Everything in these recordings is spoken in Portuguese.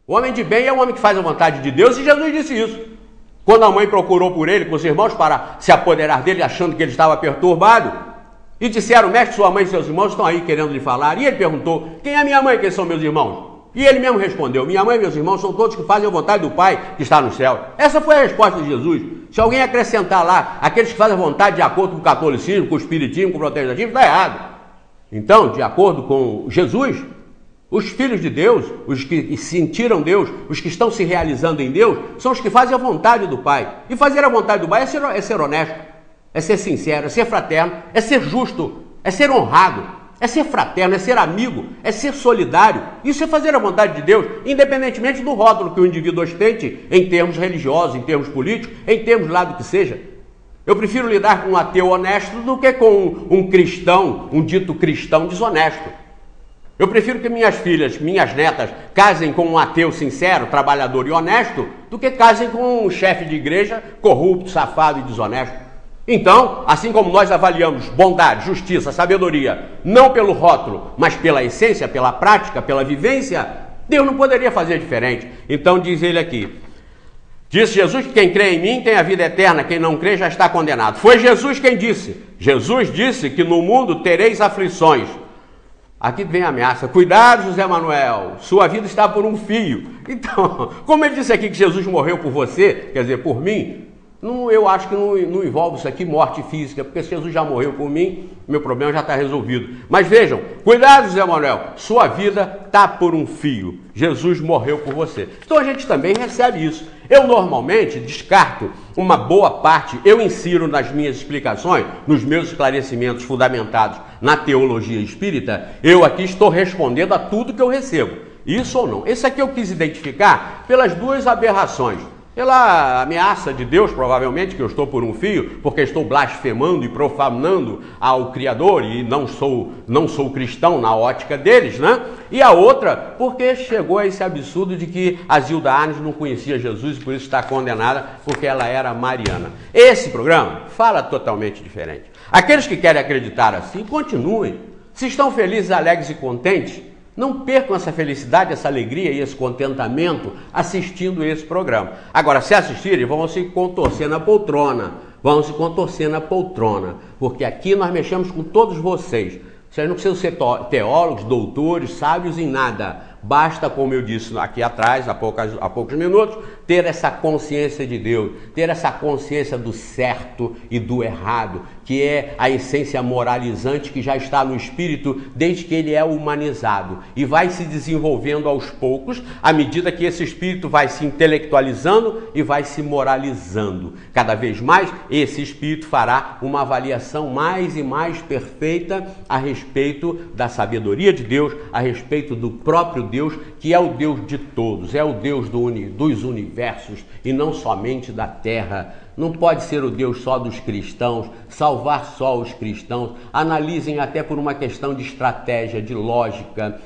O homem de bem é o homem que faz a vontade de Deus, e Jesus disse isso. Quando a mãe procurou por ele, com os irmãos, para se apoderar dele, achando que ele estava perturbado, e disseram: mestre, sua mãe e seus irmãos estão aí querendo lhe falar. E ele perguntou: quem é minha mãe e quem são meus irmãos? E ele mesmo respondeu: minha mãe e meus irmãos são todos que fazem a vontade do Pai que está no céu. Essa foi a resposta de Jesus. Se alguém acrescentar lá aqueles que fazem a vontade de acordo com o catolicismo, com o espiritismo, com o protestantismo, está errado. Então, de acordo com Jesus, os filhos de Deus, os que sentiram Deus, os que estão se realizando em Deus, são os que fazem a vontade do Pai. E fazer a vontade do Pai é ser honesto, é ser sincero, é ser fraterno, é ser justo, é ser honrado, é ser fraterno, é ser amigo, é ser solidário. Isso é fazer a vontade de Deus, independentemente do rótulo que o indivíduo ostente em termos religiosos, em termos políticos, em termos lá do que seja. Eu prefiro lidar com um ateu honesto do que com um cristão, um dito cristão desonesto. Eu prefiro que minhas filhas, minhas netas, casem com um ateu sincero, trabalhador e honesto, do que casem com um chefe de igreja corrupto, safado e desonesto. Então, assim como nós avaliamos bondade, justiça, sabedoria, não pelo rótulo, mas pela essência, pela prática, pela vivência, Deus não poderia fazer diferente. Então diz ele aqui: disse Jesus que quem crê em mim tem a vida eterna, quem não crê já está condenado. Foi Jesus quem disse. Jesus disse que no mundo tereis aflições. Aqui vem a ameaça: cuidado, José Manuel, sua vida está por um fio. Então, como ele disse aqui que Jesus morreu por você, quer dizer, por mim, eu acho que não envolve isso aqui, morte física, porque se Jesus já morreu por mim, meu problema já está resolvido. Mas vejam, cuidado, José Manuel, sua vida está por um fio. Jesus morreu por você. Então a gente também recebe isso. Eu normalmente descarto uma boa parte, eu insiro nas minhas explicações, nos meus esclarecimentos fundamentados na teologia espírita, eu aqui estou respondendo a tudo que eu recebo. Isso ou não? Esse aqui eu quis identificar pelas duas aberrações. Pela ameaça de Deus, provavelmente, que eu estou por um fio, porque estou blasfemando e profanando ao Criador e não sou cristão na ótica deles, né? E a outra, porque chegou a esse absurdo de que a Zilda Arnes não conhecia Jesus e por isso está condenada, porque ela era mariana. Esse programa fala totalmente diferente. Aqueles que querem acreditar assim, continuem. Se estão felizes, alegres e contentes, não percam essa felicidade, essa alegria e esse contentamento assistindo esse programa. Agora, se assistirem, vão se contorcer na poltrona. Vão se contorcer na poltrona. Porque aqui nós mexemos com todos vocês. Vocês não precisam ser teólogos, doutores, sábios em nada. Basta, como eu disse aqui atrás, há poucos minutos, ter essa consciência de Deus, ter essa consciência do certo e do errado, que é a essência moralizante que já está no espírito desde que ele é humanizado e vai se desenvolvendo aos poucos à medida que esse espírito vai se intelectualizando e vai se moralizando. Cada vez mais esse espírito fará uma avaliação mais e mais perfeita a respeito da sabedoria de Deus, a respeito do próprio Deus, que é o Deus de todos, é o Deus dos universos e não somente da terra. Não pode ser o Deus só dos cristãos, salvar só os cristãos. Analisem até por uma questão de estratégia, de lógica.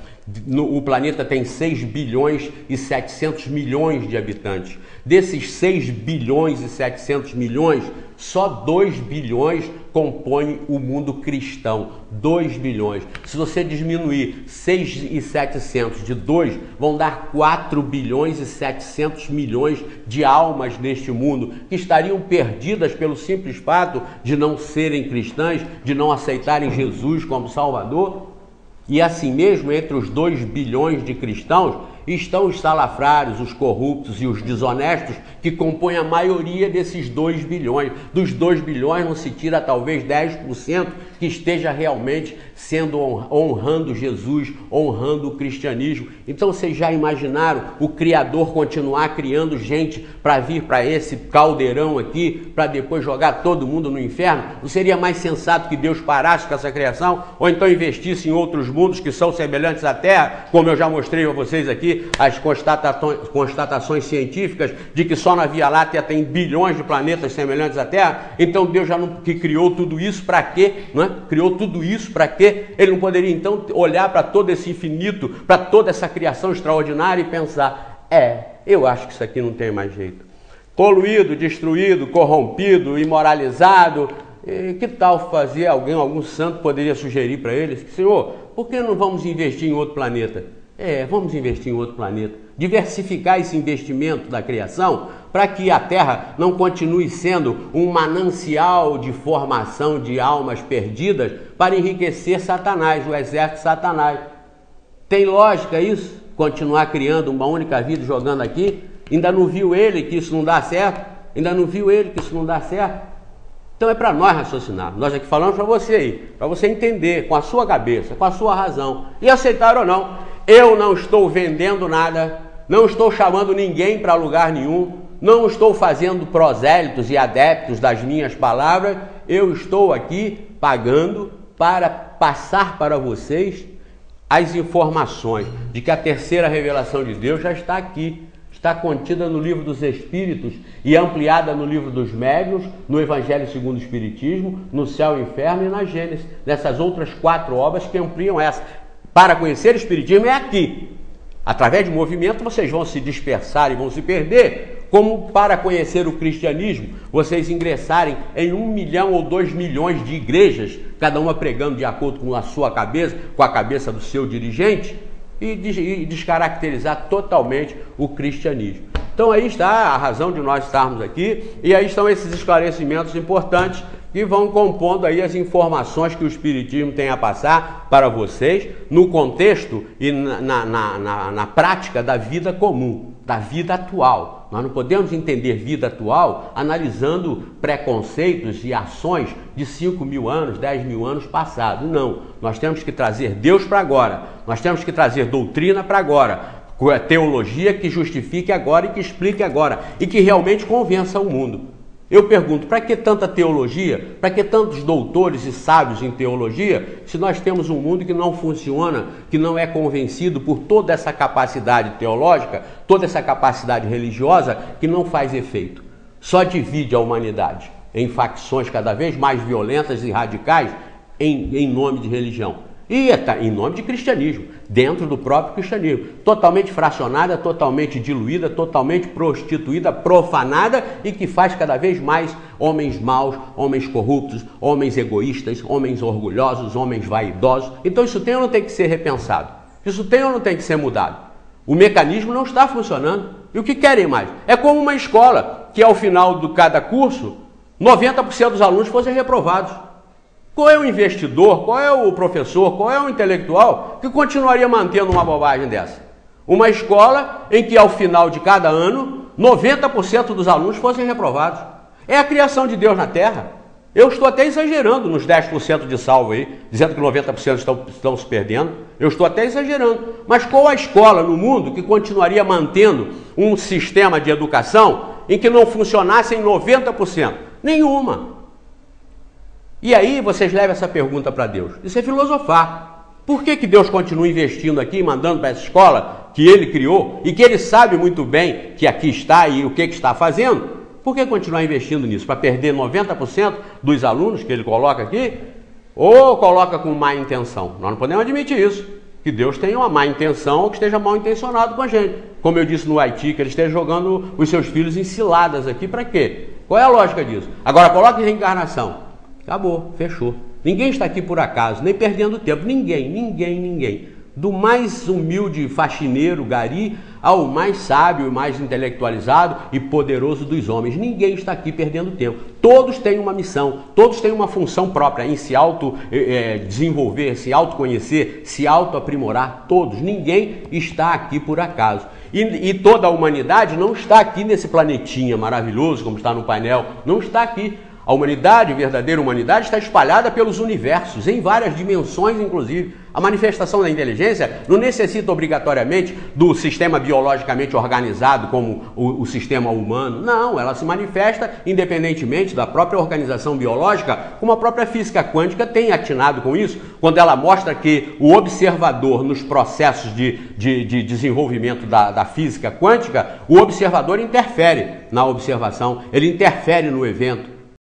O planeta tem 6 bilhões e 700 milhões de habitantes. Desses 6 bilhões e 700 milhões, só 2 bilhões compõem o mundo cristão. 2 bilhões. Se você diminuir 6 e 700 de 2, vão dar 4 bilhões e 700 milhões de almas neste mundo, que estariam perdidas pelo simples fato de não serem cristãs, de não aceitarem Jesus como Salvador. E assim mesmo, entre os 2 bilhões de cristãos, estão os salafrários, os corruptos e os desonestos, que compõem a maioria desses 2 bilhões. Dos 2 bilhões não se tira talvez 10% que esteja realmente sendo honrando Jesus, honrando o cristianismo. Então vocês já imaginaram o Criador continuar criando gente para vir para esse caldeirão aqui, para depois jogar todo mundo no inferno? Não seria mais sensato que Deus parasse com essa criação? Ou então investisse em outros mundos que são semelhantes à Terra, como eu já mostrei a vocês aqui, as constatações científicas de que só na Via Láctea tem bilhões de planetas semelhantes à Terra? Então Deus que criou tudo isso para quê? Não é? Criou tudo isso para quê? Ele não poderia então olhar para todo esse infinito, para toda essa criação extraordinária e pensar: eu acho que isso aqui não tem mais jeito. Poluído, destruído, corrompido, imoralizado. Que tal fazer algum santo poderia sugerir para eles: Senhor, por que não vamos investir em outro planeta? Vamos investir em outro planeta. diversificar esse investimento da criação para que a terra não continue sendo um manancial de formação de almas perdidas para enriquecer Satanás, o exército de Satanás. Tem lógica isso? Continuar criando uma única vida jogando aqui? Ainda não viu ele que isso não dá certo? Ainda não viu ele que isso não dá certo? Então é para nós raciocinar. Nós aqui falamos para você aí, para você entender com a sua cabeça, com a sua razão, e aceitar ou não. Eu não estou vendendo nada, não estou chamando ninguém para lugar nenhum, não estou fazendo prosélitos e adeptos das minhas palavras, eu estou aqui pagando para passar para vocês as informações de que a terceira revelação de Deus já está aqui, está contida no livro dos Espíritos e ampliada no livro dos Médiuns, no Evangelho segundo o Espiritismo, no Céu e Inferno e na Gênesis, nessas outras 4 obras que ampliam essa. Para conhecer o Espiritismo é aqui. Através de movimento vocês vão se dispersar e vão se perder, como para conhecer o cristianismo, vocês ingressarem em 1 milhão ou 2 milhões de igrejas, cada uma pregando de acordo com a sua cabeça, com a cabeça do seu dirigente, e descaracterizar totalmente o cristianismo. Então aí está a razão de nós estarmos aqui, e aí estão esses esclarecimentos importantes que vão compondo aí as informações que o Espiritismo tem a passar para vocês no contexto e na prática da vida comum, da vida atual. Nós não podemos entender vida atual analisando preconceitos e ações de 5 mil anos, 10 mil anos passados. Não, nós temos que trazer Deus para agora, nós temos que trazer doutrina para agora, teologia que justifique agora e que explique agora e que realmente convença o mundo. Eu pergunto, para que tanta teologia? Para que tantos doutores e sábios em teologia, se nós temos um mundo que não funciona, que não é convencido por toda essa capacidade teológica, toda essa capacidade religiosa, que não faz efeito? Só divide a humanidade em facções cada vez mais violentas e radicais em nome de religião. E em nome de cristianismo, dentro do próprio cristianismo, totalmente fracionada, totalmente diluída, totalmente prostituída, profanada e que faz cada vez mais homens maus, homens corruptos, homens egoístas, homens orgulhosos, homens vaidosos. Então isso tem ou não tem que ser repensado? Isso tem ou não tem que ser mudado? O mecanismo não está funcionando. E o que querem mais? É como uma escola que ao final de cada curso, 90% dos alunos fossem reprovados. Qual é o investidor, qual é o professor, qual é o intelectual que continuaria mantendo uma bobagem dessa? Uma escola em que ao final de cada ano, 90% dos alunos fossem reprovados. É a criação de Deus na Terra. Eu estou até exagerando nos 10% de salvo aí, dizendo que 90% estão se perdendo. Eu estou até exagerando. Mas qual a escola no mundo que continuaria mantendo um sistema de educação em que não funcionasse em 90%? Nenhuma. E aí vocês levam essa pergunta para Deus. Isso é filosofar. Por que Deus continua investindo aqui e mandando para essa escola que Ele criou e que Ele sabe muito bem que aqui está e o que está fazendo? Por que continuar investindo nisso? Para perder 90% dos alunos que Ele coloca aqui? Ou coloca com má intenção? Nós não podemos admitir isso. Que Deus tenha uma má intenção ou que esteja mal intencionado com a gente. Como eu disse no Haiti, que Ele esteja jogando os seus filhos em ciladas aqui. Para quê? Qual é a lógica disso? Agora coloca em reencarnação. Acabou, fechou. Ninguém está aqui por acaso, nem perdendo tempo. Ninguém. Do mais humilde faxineiro, gari, ao mais sábio, mais intelectualizado e poderoso dos homens. Ninguém está aqui perdendo tempo. Todos têm uma missão, todos têm uma função própria em se auto-desenvolver, se autoconhecer, se auto-aprimorar. Todos. Ninguém está aqui por acaso. E toda a humanidade não está aqui nesse planetinha maravilhoso, como está no painel. Não está aqui. A humanidade, a verdadeira humanidade, está espalhada pelos universos, em várias dimensões, inclusive. A manifestação da inteligência não necessita obrigatoriamente do sistema biologicamente organizado como o sistema humano. Não, ela se manifesta independentemente da própria organização biológica, como a própria física quântica tem atinado com isso, quando ela mostra que o observador nos processos de desenvolvimento da física quântica, o observador interfere na observação, ele interfere no evento.